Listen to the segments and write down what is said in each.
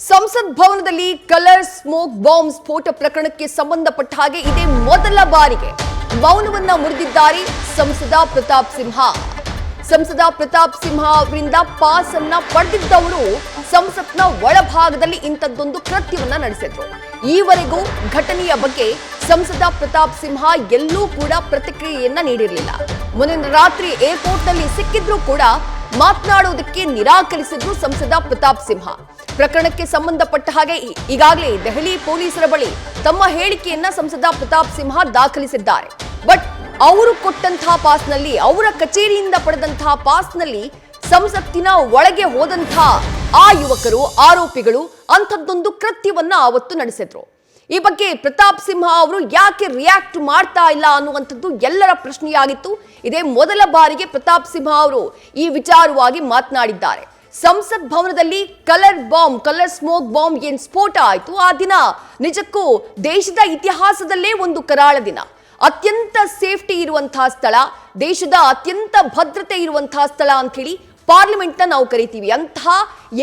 ಸಂಸತ್ ಭವನದಲ್ಲಿ colour smoke bomb ಸ್ಫೋಟ ಪ್ರಕರಣಕ್ಕೆ ಸಂಬಂಧಪಟ್ಟ ಹಾಗೆ ಇದೇ ಮೊದಲ ಬಾರಿಗೆ ಮೌನವನ್ನ ಮುರಿದಿದ್ದಾರೆ ಸಂಸದ ಪ್ರತಾಪ್ ಸಿಂಹ. ಸಂಸದ ಪ್ರತಾಪ್ ಸಿಂಹ ಅವರಿಂದ ಪಾಸ್ ಅನ್ನ ಪಡೆದಿದ್ದವರು ಸಂಸತ್ನ ಒಳಭಾಗದಲ್ಲಿ ಇಂಥದ್ದೊಂದು ಕೃತ್ಯವನ್ನ ನಡೆಸಿದ್ರು. ಈವರೆಗೂ ಘಟನೆಯ ಬಗ್ಗೆ ಸಂಸದ ಪ್ರತಾಪ್ ಸಿಂಹ ಎಲ್ಲೂ ಕೂಡ ಪ್ರತಿಕ್ರಿಯೆಯನ್ನ ನೀಡಿರಲಿಲ್ಲ. ಮುಂದಿನ ರಾತ್ರಿ ಏರ್ಪೋರ್ಟ್ನಲ್ಲಿ ಸಿಕ್ಕಿದ್ರೂ ಕೂಡ ಮಾತನಾಡುವುದಕ್ಕೆ ನಿರಾಕರಿಸಿದ್ರು ಸಂಸದ ಪ್ರತಾಪ್ ಸಿಂಹ. ಪ್ರಕರಣಕ್ಕೆ ಸಂಬಂಧಪಟ್ಟ ಹಾಗೆ ಈಗಾಗಲೇ ದೆಹಲಿ ಪೊಲೀಸರ ಬಳಿ ತಮ್ಮ ಹೇಳಿಕೆಯನ್ನ ಸಂಸದ ಪ್ರತಾಪ್ ಸಿಂಹ ದಾಖಲಿಸಿದ್ದಾರೆ. ಬಟ್ ಅವರು ಕೊಟ್ಟಂತಹ ಪಾಸ್ನಲ್ಲಿ, ಅವರ ಕಚೇರಿಯಿಂದ ಪಡೆದಂತಹ ಪಾಸ್ನಲ್ಲಿ ಸಂಸತ್ತಿನ ಒಳಗೆ ಹೋದಂತಹ ಆ ಯುವಕರು, ಆರೋಪಿಗಳು ಅಂಥದ್ದೊಂದು ಕೃತ್ಯವನ್ನ ಅವತ್ತು ನಡೆಸಿದ್ರು. ಈ ಬಗ್ಗೆ ಪ್ರತಾಪ್ ಸಿಂಹ ಅವರು ಯಾಕೆ ರಿಯಾಕ್ಟ್ ಮಾಡ್ತಾ ಇಲ್ಲ ಅನ್ನುವಂಥದ್ದು ಎಲ್ಲರ ಪ್ರಶ್ನೆಯಾಗಿತ್ತು. ಇದೇ ಮೊದಲ ಬಾರಿಗೆ ಪ್ರತಾಪ್ ಸಿಂಹ ಅವರು ಈ ವಿಚಾರವಾಗಿ ಮಾತನಾಡಿದ್ದಾರೆ. ಸಂಸತ್ ಭವನದಲ್ಲಿ ಕಲರ್ ಸ್ಮೋಕ್ ಬಾಂಬ್ ಏನ್ ಸ್ಫೋಟ ಆಯಿತು, ಆ ದಿನ ನಿಜಕ್ಕೂ ದೇಶದ ಇತಿಹಾಸದಲ್ಲೇ ಒಂದು ಕರಾಳ ದಿನ. ಅತ್ಯಂತ ಸೇಫ್ಟಿ ಇರುವಂತಹ ಸ್ಥಳ, ದೇಶದ ಅತ್ಯಂತ ಭದ್ರತೆ ಇರುವಂತಹ ಸ್ಥಳ ಅಂತ ಹೇಳಿ ಪಾರ್ಲಿಮೆಂಟ್ ನಾವು ಕರಿತೀವಿ. ಅಂತಹ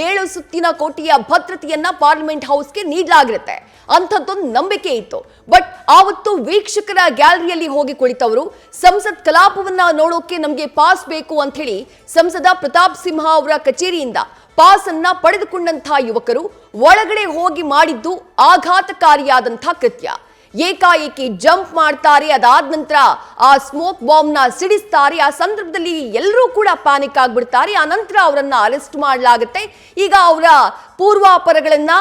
7 ಸುತ್ತಿನ ಕೋಟೆಯ ಭದ್ರತೆಯನ್ನ ಪಾರ್ಲಿಮೆಂಟ್ ಹೌಸ್ಗೆ ನೀಡಲಾಗಿರುತ್ತೆ. ಅಂಥದ್ದೊಂದು ನಂಬಿಕೆ ಇತ್ತು. ಬಟ್ ಆವತ್ತು ವೀಕ್ಷಕರ ಗ್ಯಾಲರಿಯಲ್ಲಿ ಹೋಗಿ ಕುಳಿತವರು ಸಂಸತ್ ಕಲಾಪವನ್ನ ನೋಡೋಕೆ ನಮಗೆ ಪಾಸ್ ಬೇಕು ಅಂತ ಹೇಳಿ ಸಂಸದ ಪ್ರತಾಪ್ ಸಿಂಹ ಅವರ ಕಚೇರಿಯಿಂದ ಪಾಸ್ ಅನ್ನ ಪಡೆದುಕೊಂಡಂತಹ ಯುವಕರು ಒಳಗಡೆ ಹೋಗಿ ಮಾಡಿದ್ದು ಆಘಾತಕಾರಿಯಾದಂತಹ ಕೃತ್ಯ. ಏಕಾಏಕಿ ಜಂಪ್ ಮಾಡ್ತಾರೆ, ಅದಾದ ನಂತರ ಆ ಸ್ಮೋಕ್ ಬಾಂಬ್ ನ ಸಿಡಿಸ್ತಾರೆ. ಆ ಸಂದರ್ಭದಲ್ಲಿ ಎಲ್ಲರೂ ಕೂಡ ಪ್ಯಾನಿಕ್ ಆಗ್ಬಿಡ್ತಾರೆ. ಆ ನಂತರ ಅವರನ್ನ ಅರೆಸ್ಟ್ ಮಾಡಲಾಗುತ್ತೆ. ಈಗ ಅವರ ಪೂರ್ವಾಪರಗಳನ್ನ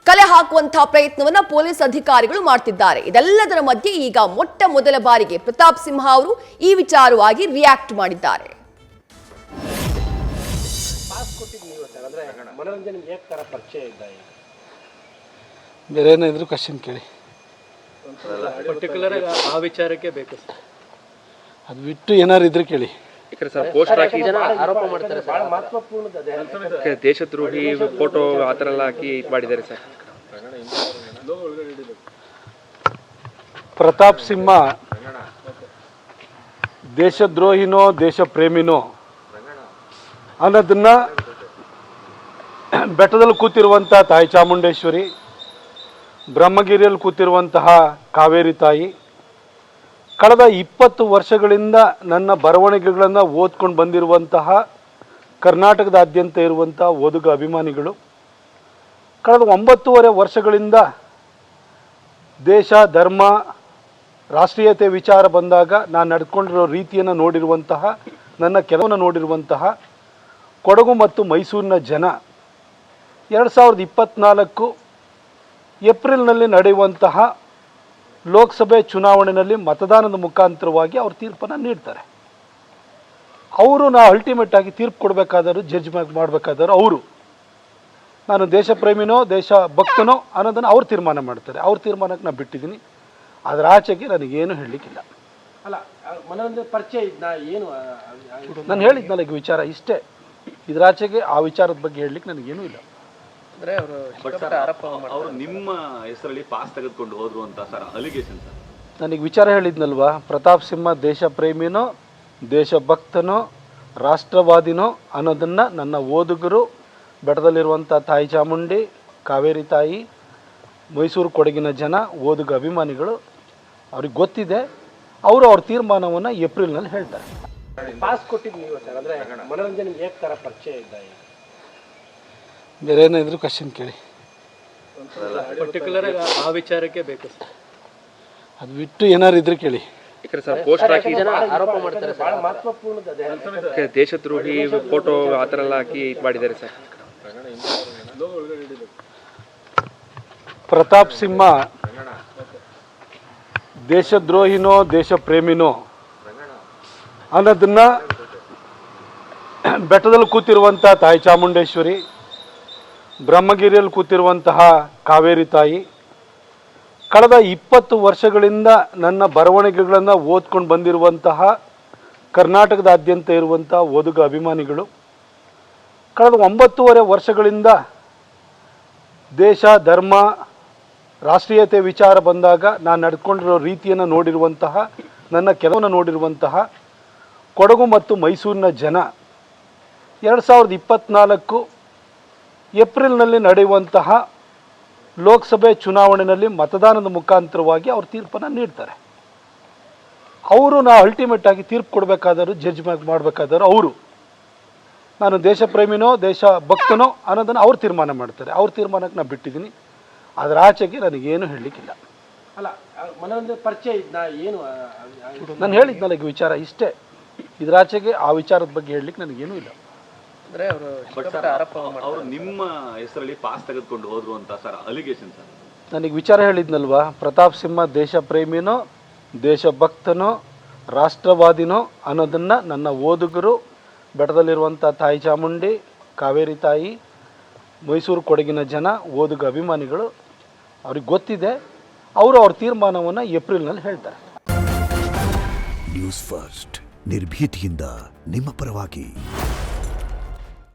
ಕಲೆ ಹಾಕುವಂತಹ ಪ್ರಯತ್ನವನ್ನ ಪೊಲೀಸ್ ಅಧಿಕಾರಿಗಳು ಮಾಡ್ತಿದ್ದಾರೆ. ಇದೆಲ್ಲದರ ಮಧ್ಯೆ ಈಗ ಮೊಟ್ಟ ಮೊದಲ ಬಾರಿಗೆ ಪ್ರತಾಪ್ ಸಿಂಹ ಅವರು ಈ ವಿಚಾರವಾಗಿ ರಿಯಾಕ್ಟ್ ಮಾಡಿದ್ದಾರೆ. ಬೇರೆ ಏನಾದ್ರು ಕ್ವಶನ್ ಕೇಳಿ. ಪರ್ಟಿಕ್ಯುಲರ್ ಆ ವಿಚಾರಕ್ಕೆ ಬೇಕು ಸರ್. ಅದು ಬಿಟ್ಟು ಏನಾರು ಇದ್ರೆ ಕೇಳಿ. ಪೋಸ್ಟರ್ ಹಾಕಿ ಆರೋಪ ಮಾಡ್ತಾರೆ ಸರ್, ದೇಶದ್ರೋಹಿ ಫೋಟೋ ಆ ಥರ ಎಲ್ಲ ಹಾಕಿ ಇದು ಮಾಡಿದ್ದಾರೆ ಸರ್. ಪ್ರತಾಪ್ ಸಿಂಹ ದೇಶದ್ರೋಹಿನೋ ದೇಶ ಪ್ರೇಮಿನೋ ಅನ್ನೋದನ್ನ ಬೆಟ್ಟದಲ್ಲಿ ಕೂತಿರುವಂತಹ ತಾಯಿ ಚಾಮುಂಡೇಶ್ವರಿ, ಬ್ರಹ್ಮಗಿರಿಯಲ್ಲಿ ಕೂತಿರುವಂತಹ ಕಾವೇರಿ ತಾಯಿ, ಕಳೆದ 20 ವರ್ಷಗಳಿಂದ ನನ್ನ ಬರವಣಿಗೆಗಳನ್ನು ಓದ್ಕೊಂಡು ಬಂದಿರುವಂತಹ ಕರ್ನಾಟಕದಾದ್ಯಂತ ಇರುವಂತಹ ಓದುಗ ಅಭಿಮಾನಿಗಳು, ಕಳೆದ 9.5 ವರ್ಷಗಳಿಂದ ದೇಶ, ಧರ್ಮ, ರಾಷ್ಟ್ರೀಯತೆ ವಿಚಾರ ಬಂದಾಗ ನಾನು ನಡ್ಕೊಂಡಿರೋ ರೀತಿಯನ್ನು ನೋಡಿರುವಂತಹ, ನನ್ನ ಕೆಲವನ್ನು ನೋಡಿರುವಂತಹ ಕೊಡಗು ಮತ್ತು ಮೈಸೂರಿನ ಜನ 2024 ಏಪ್ರಿಲ್ನಲ್ಲಿ ನಡೆಯುವಂತಹ ಲೋಕಸಭೆ ಚುನಾವಣೆಯಲ್ಲಿ ಮತದಾನದ ಮುಖಾಂತರವಾಗಿ ಅವ್ರ ತೀರ್ಪನ್ನು ನೀಡ್ತಾರೆ. ಅವರು ಅಲ್ಟಿಮೇಟ್ ಆಗಿ ತೀರ್ಪು ಕೊಡಬೇಕಾದರೂ, ಜಡ್ಜ್ ಮಾಡಬೇಕಾದರೂ ಅವರು, ನಾನು ದೇಶ ಪ್ರೇಮಿನೋ ದೇಶ ಭಕ್ತನೋ ಅನ್ನೋದನ್ನು ಅವ್ರು ತೀರ್ಮಾನ ಮಾಡ್ತಾರೆ. ಅವ್ರ ತೀರ್ಮಾನಕ್ಕೆ ನಾನು ಬಿಟ್ಟಿದ್ದೀನಿ. ಅದರ ಆಚೆಗೆ ನನಗೇನು ಹೇಳಲಿಕ್ಕಿಲ್ಲ. ಅಲ್ಲ, ಮನೋರಂಜನೆ ಪರಿಚಯ ಇದ್ನ ಏನು ನಾನು ಹೇಳಿದ್ನಲ್ಲ ಈಗ ವಿಚಾರ ಇಷ್ಟೇ. ಇದರ ಆಚೆಗೆ ಆ ವಿಚಾರದ ಬಗ್ಗೆ ಹೇಳಲಿಕ್ಕೆ ನನಗೇನೂ ಇಲ್ಲ. ಅಂದ್ರೆ ಅವರು ನಿಮ್ಮ ಹೆಸರಲ್ಲಿ ಪಾಸ್ ತೆಗೆದುಕೊಂಡು ಹೋದ್ರು ಅಂತ ಸರ್ ಅಲಿಗೇಷನ್ ಸರ್. ನನಗೆ ವಿಚಾರ ಹೇಳಿದ್ನಲ್ವಾ, ಪ್ರತಾಪ್ ಸಿಂಹ ದೇಶ ಪ್ರೇಮಿನೋ ದೇಶಭಕ್ತನೋ ರಾಷ್ಟ್ರವಾದಿನೋ ಅನ್ನೋದನ್ನು ನನ್ನ ಓದುಗರು, ಬೆಟ್ಟದಲ್ಲಿರುವಂಥ ತಾಯಿ ಚಾಮುಂಡಿ, ಕಾವೇರಿ ತಾಯಿ, ಮೈಸೂರು ಕೊಡಗಿನ ಜನ, ಓದುಗ ಅಭಿಮಾನಿಗಳು, ಅವ್ರಿಗೆ ಗೊತ್ತಿದೆ. ಅವರು ಅವ್ರ ತೀರ್ಮಾನವನ್ನು ಏಪ್ರಿಲ್ನಲ್ಲಿ ಹೇಳ್ತಾರೆ. ಪಾಸ್ ಕೊಟ್ಟಿದ್ದು ನೀವು ಸರ್, ಅಂದ್ರೆ ಮನೋರಂಜನೆ ಹೇಗೆ ತರ ಪರಿಚಯ ಇದ್ದ? ಬೇರೆ ಏನಾದ್ರು ಕ್ವಶನ್ ಕೇಳಿ. ಪರ್ಟಿಕ್ಯುಲರ್ ಆ ವಿಚಾರಕ್ಕೆ ಬೇಕು ಸರ್. ಅದು ಬಿಟ್ಟು ಏನಾರು ಇದ್ರೆ ಕೇಳಿ. ಪೋಸ್ಟರ್ ಹಾಕಿ ಆರೋಪ ಮಾಡ್ತಾರೆ ಸರ್, ಮಹತ್ವಪೂರ್ಣ ದೇಶದ್ರೋಹಿ ಫೋಟೋ ಆ ಥರ ಎಲ್ಲ ಹಾಕಿ ಇದು ಮಾಡಿದ್ದಾರೆ ಸರ್. ಪ್ರತಾಪ್ ಸಿಂಹ ದೇಶದ್ರೋಹಿನೋ ದೇಶ ಪ್ರೇಮಿನೋ ಅನ್ನೋದನ್ನ ಬೆಟ್ಟದಲ್ಲಿ ಕೂತಿರುವಂತಹ ತಾಯಿ ಚಾಮುಂಡೇಶ್ವರಿ, ಬ್ರಹ್ಮಗಿರಿಯಲ್ಲಿ ಕೂತಿರುವಂತಹ ಕಾವೇರಿ ತಾಯಿ, ಕಳೆದ 20 ವರ್ಷಗಳಿಂದ ನನ್ನ ಬರವಣಿಗೆಗಳನ್ನು ಓದ್ಕೊಂಡು ಬಂದಿರುವಂತಹ ಕರ್ನಾಟಕದಾದ್ಯಂತ ಇರುವಂತಹ ಓದುಗ ಅಭಿಮಾನಿಗಳು, ಕಳೆದ 9.5 ವರ್ಷಗಳಿಂದ ದೇಶ, ಧರ್ಮ, ರಾಷ್ಟ್ರೀಯತೆ ವಿಚಾರ ಬಂದಾಗ ನಾನು ನಡ್ಕೊಂಡಿರೋ ರೀತಿಯನ್ನು ನೋಡಿರುವಂತಹ, ನನ್ನ ಕೆಲವನ್ನು ನೋಡಿರುವಂತಹ ಕೊಡಗು ಮತ್ತು ಮೈಸೂರಿನ ಜನ 2024 ಏಪ್ರಿಲ್ನಲ್ಲಿ ನಡೆಯುವಂತಹ ಲೋಕಸಭೆ ಚುನಾವಣೆಯಲ್ಲಿ ಮತದಾನದ ಮುಖಾಂತರವಾಗಿ ಅವ್ರ ತೀರ್ಪನ್ನು ನೀಡ್ತಾರೆ. ಅವರು ಅಲ್ಟಿಮೇಟ್ ಆಗಿ ತೀರ್ಪು ಕೊಡಬೇಕಾದವರು, ಜಡ್ಜ್ಮೆಂಟ್ ಮಾಡಬೇಕಾದವರು ಅವರು. ನಾನು ದೇಶ ಪ್ರೇಮಿನೋ ದೇಶ ಭಕ್ತನೋ ಅನ್ನೋದನ್ನು ಅವ್ರು ತೀರ್ಮಾನ ಮಾಡ್ತಾರೆ. ಅವ್ರ ತೀರ್ಮಾನಕ್ಕೆ ನಾನು ಬಿಟ್ಟಿದ್ದೀನಿ. ಅದರ ಆಚೆಗೆ ನನಗೇನು ಹೇಳಲಿಕ್ಕಿಲ್ಲ. ಅಲ್ಲ ಮನೋರಂಜನೆ ಪರಿಚಯ ಇದ್ನ ಏನು ನಾನು ಹೇಳಿದ್ನಲ್ಲ ಈಗ ವಿಚಾರ ಇಷ್ಟೇ. ಇದರಾಚೆಗೆ ಆ ವಿಚಾರದ ಬಗ್ಗೆ ಹೇಳಲಿಕ್ಕೆ ನನಗೇನೂ ಇಲ್ಲ. ಅಂದ್ರೆ ಅವರು ನಿಮ್ಮ ಹೆಸರಲ್ಲಿ ಪಾಸ್ ತೆಗೆದುಕೊಂಡು ಹೋದ್ರು ಅಂತ ಸರ್ ಅಲಿಗೇಷನ್ ಸರ್. ನನಗೆ ವಿಚಾರ ಹೇಳಿದ್ನಲ್ವಾ, ಪ್ರತಾಪ್ ಸಿಂಹ ದೇಶ ಪ್ರೇಮಿನೋ ದೇಶಭಕ್ತನೋ ರಾಷ್ಟ್ರವಾದಿನೋ ಅನ್ನೋದನ್ನು ನನ್ನ ಓದುಗರು, ಬೆಟ್ಟದಲ್ಲಿರುವಂಥ ತಾಯಿ ಚಾಮುಂಡಿ, ಕಾವೇರಿ ತಾಯಿ, ಮೈಸೂರು ಕೊಡಗಿನ ಜನ, ಓದುಗ ಅಭಿಮಾನಿಗಳು ಅವ್ರಿಗೆ ಗೊತ್ತಿದೆ. ಅವರು ಅವ್ರ ತೀರ್ಮಾನವನ್ನು ಏಪ್ರಿಲ್ನಲ್ಲಿ ಹೇಳ್ತಾರೆ. ನ್ಯೂಸ್ ಫಸ್ಟ್ ನಿರ್ಭೀತಿಯಿಂದ ನಿಮ್ಮ ಪರವಾಗಿ.